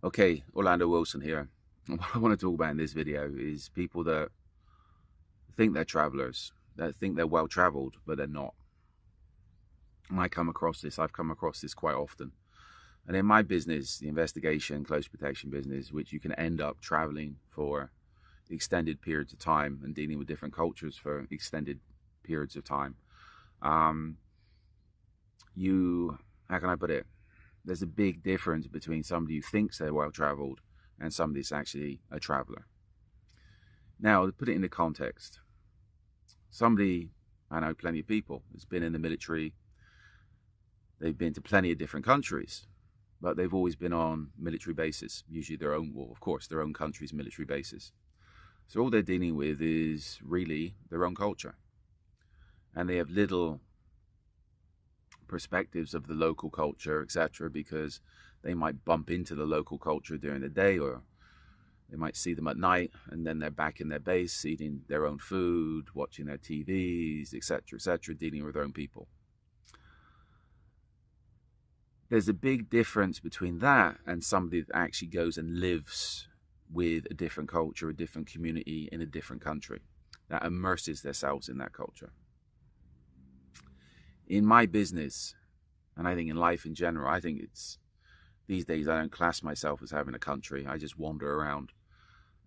Okay, Orlando Wilson here. What I want to talk about in this video is people that think they're travelers, that think they're well traveled, but they're not. And I've come across this quite often. And in my business, the investigation, close protection business, which you can end up traveling for extended periods of time and dealing with different cultures for extended periods of time. How can I put it? There's a big difference between somebody who thinks they're well traveled and somebody that's actually a traveler. Now, to put it into context, I know plenty of people that's been in the military. They've been to plenty of different countries, but they've always been on military bases, usually their own, well, of course, their own country's military bases. So all they're dealing with is really their own culture. And they have little perspectives of the local culture, etc., because they might bump into the local culture during the day, or they might see them at night, and then they're back in their base eating their own food, watching their TVs, etc., dealing with their own people. There's a big difference between that and somebody that actually goes and lives with a different culture, a different community in a different country, that immerses themselves in that culture. In my business, and I think in life in general, I think these days I don't class myself as having a country. I just wander around,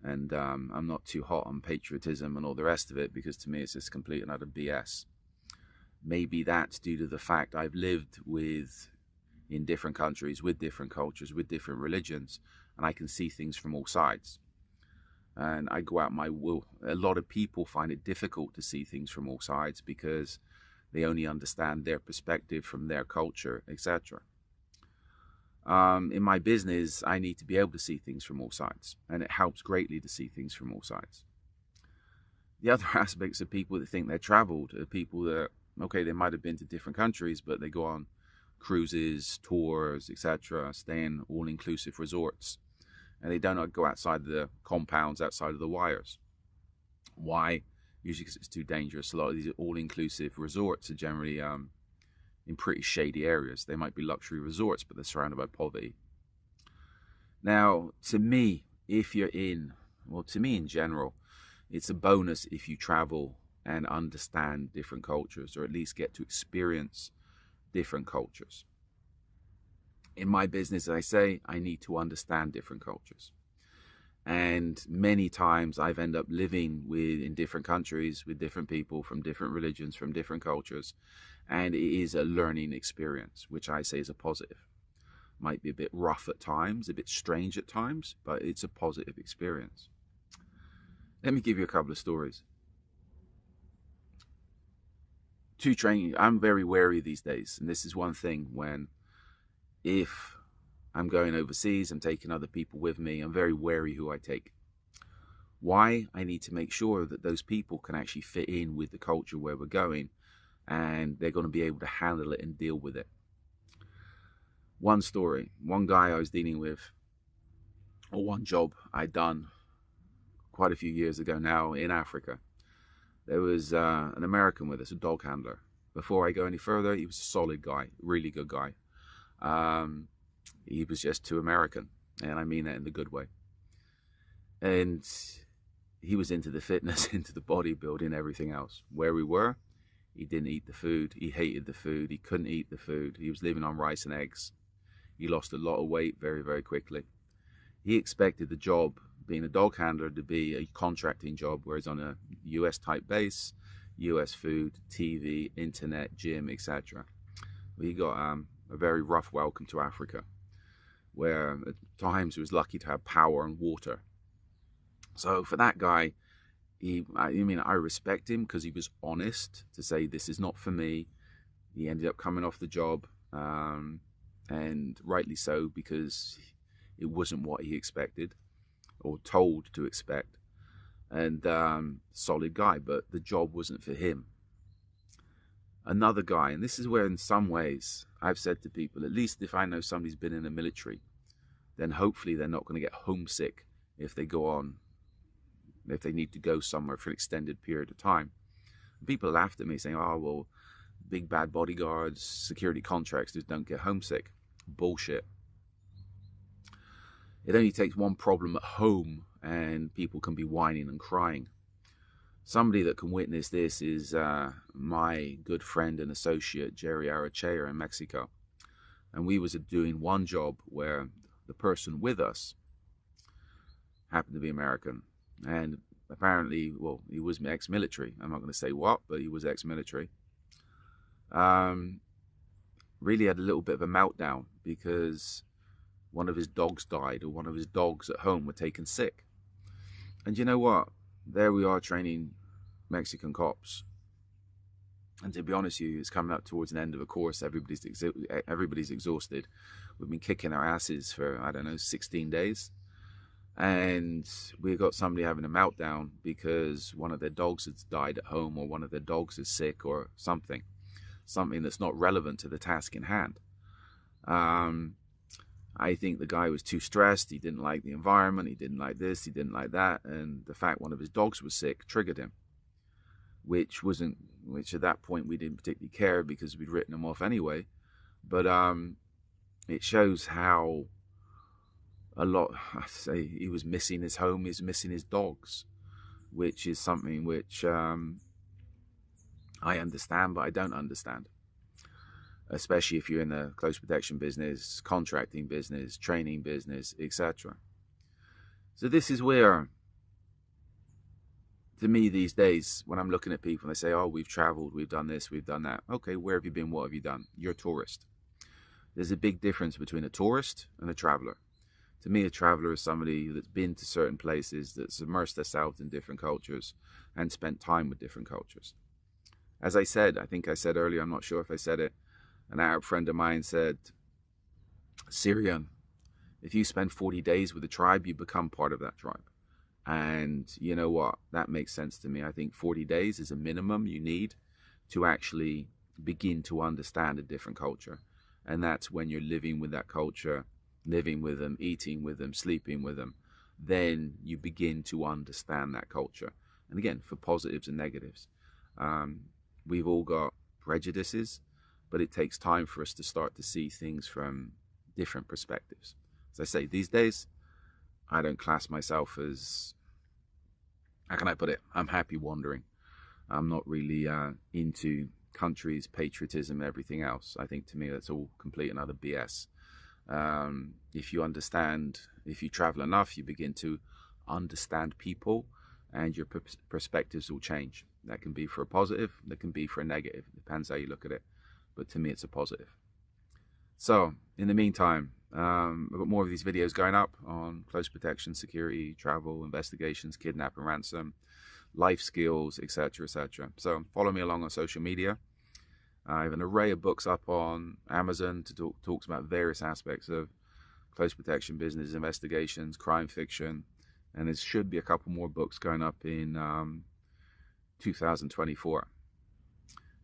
and I'm not too hot on patriotism and all the rest of it, because to me it's just complete and utter BS. Maybe that's due to the fact I've lived in different countries, with different cultures, with different religions, and I can see things from all sides. And I go out my will. A lot of people find it difficult to see things from all sides because they only understand their perspective from their culture, etc. In my business, I need to be able to see things from all sides, and it helps greatly to see things from all sides. The other aspects of people that think they're traveled are people that, okay, they might have been to different countries, but they go on cruises, tours, etc., stay in all-inclusive resorts, and they do not go outside the compounds, outside of the wires. Why? Usually because it's too dangerous. A lot of these all-inclusive resorts are generally in pretty shady areas. They might be luxury resorts, but they're surrounded by poverty. Now, to me, to me in general, it's a bonus if you travel and understand different cultures, or at least get to experience different cultures. In my business, as I say, I need to understand different cultures. And many times I've ended up living in different countries with different people from different religions, from different cultures. And it is a learning experience, which I say is a positive. Might be a bit rough at times, a bit strange at times, but it's a positive experience. Let me give you a couple of stories. I'm very wary these days. And this is one thing if I'm going overseas, I'm taking other people with me, I'm very wary who I take. Why? I need to make sure that those people can actually fit in with the culture where we're going, and they're going to be able to handle it and deal with it. One story, one guy I was dealing with, or one job I'd done quite a few years ago now in Africa. There was an American with us, a dog handler. Before I go any further, he was a solid guy, really good guy. He was just too American, and I mean that in the good way. And he was into the fitness, into the bodybuilding, everything else. Where we were, he didn't eat the food. He hated the food. He couldn't eat the food. He was living on rice and eggs. He lost a lot of weight very, very quickly. He expected the job, being a dog handler, to be a contracting job, whereas on a US type base, US food, TV, internet, gym, etc. He got a very rough welcome to Africa, where at times he was lucky to have power and water. So for that guy, I respect him because he was honest to say, this is not for me. He ended up coming off the job, and rightly so, because it wasn't what he expected or told to expect. And solid guy, but the job wasn't for him. Another guy, and this is where in some ways I've said to people, at least if I know somebody's been in the military, then hopefully they're not going to get homesick if they need to go somewhere for an extended period of time. And people laughed at me saying, oh, well, big bad bodyguards, security contractors don't get homesick. Bullshit. It only takes one problem at home and people can be whining and crying. Somebody that can witness this is my good friend and associate, Jerry Arachea in Mexico. And we was doing one job where the person with us happened to be American. And apparently, well, he was ex-military. I'm not going to say what, but he was ex-military. Really had a little bit of a meltdown because one of his dogs died, or one of his dogs at home were taken sick. And you know what? There we are training Mexican cops. And to be honest with you, it's coming up towards an end of a course. Everybody's exhausted. We've been kicking our asses for, I don't know, 16 days. And we got somebody having a meltdown because one of their dogs has died at home, or one of their dogs is sick, or something that's not relevant to the task in hand. I think the guy was too stressed. He didn't like the environment. He didn't like this. He didn't like that. And the fact one of his dogs was sick triggered him, which at that point we didn't particularly care because we'd written him off anyway. But it shows how a lot, I say, he was missing his home. He's missing his dogs, which is something which I understand, but I don't understand. Especially if you're in the close protection business, contracting business, training business, etc. So this is where, to me these days, when I'm looking at people and they say, oh, we've traveled, we've done this, we've done that. Okay, where have you been? What have you done? You're a tourist. There's a big difference between a tourist and a traveler. To me, a traveler is somebody that's been to certain places, that's immersed themselves in different cultures and spent time with different cultures. As I said, I think I said earlier, I'm not sure if I said it, an Arab friend of mine said, Syrian, if you spend 40 days with a tribe, you become part of that tribe. And you know what? That makes sense to me. I think 40 days is a minimum you need to actually begin to understand a different culture. And that's when you're living with that culture, living with them, eating with them, sleeping with them. Then you begin to understand that culture. And again, for positives and negatives. We've all got prejudices, but it takes time for us to start to see things from different perspectives. As I say, these days, I don't class myself as, how can I put it? I'm happy wandering. I'm not really into countries, patriotism, everything else. I think to me that's all complete and utter BS. If you understand, if you travel enough, you begin to understand people and your perspectives will change. That can be for a positive, that can be for a negative. It depends how you look at it. But to me, it's a positive. So, in the meantime, I've got more of these videos going up on close protection, security, travel, investigations, kidnap and ransom, life skills, etc., etc. So, follow me along on social media. I have an array of books up on Amazon to talks about various aspects of close protection business, investigations, crime fiction, and there should be a couple more books going up in 2024.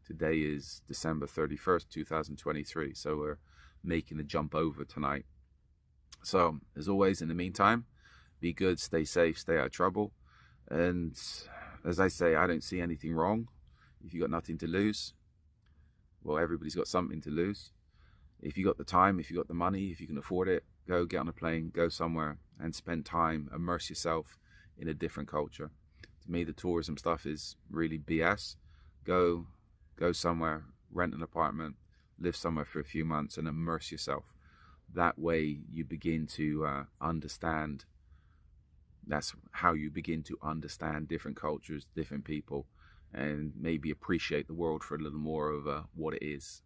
Today is December 31st, 2023, so we're making the jump over tonight. So, as always, in the meantime, be good, stay safe, stay out of trouble, and as I say, I don't see anything wrong. If you've got nothing to lose, well, everybody's got something to lose. If you got the time, if you got the money, if you can afford it, go get on a plane, go somewhere and spend time, immerse yourself in a different culture. To me, the tourism stuff is really BS. Go somewhere, rent an apartment, live somewhere for a few months and immerse yourself. That way you begin to understand. That's how you begin to understand different cultures, different people, and maybe appreciate the world for a little more of what it is.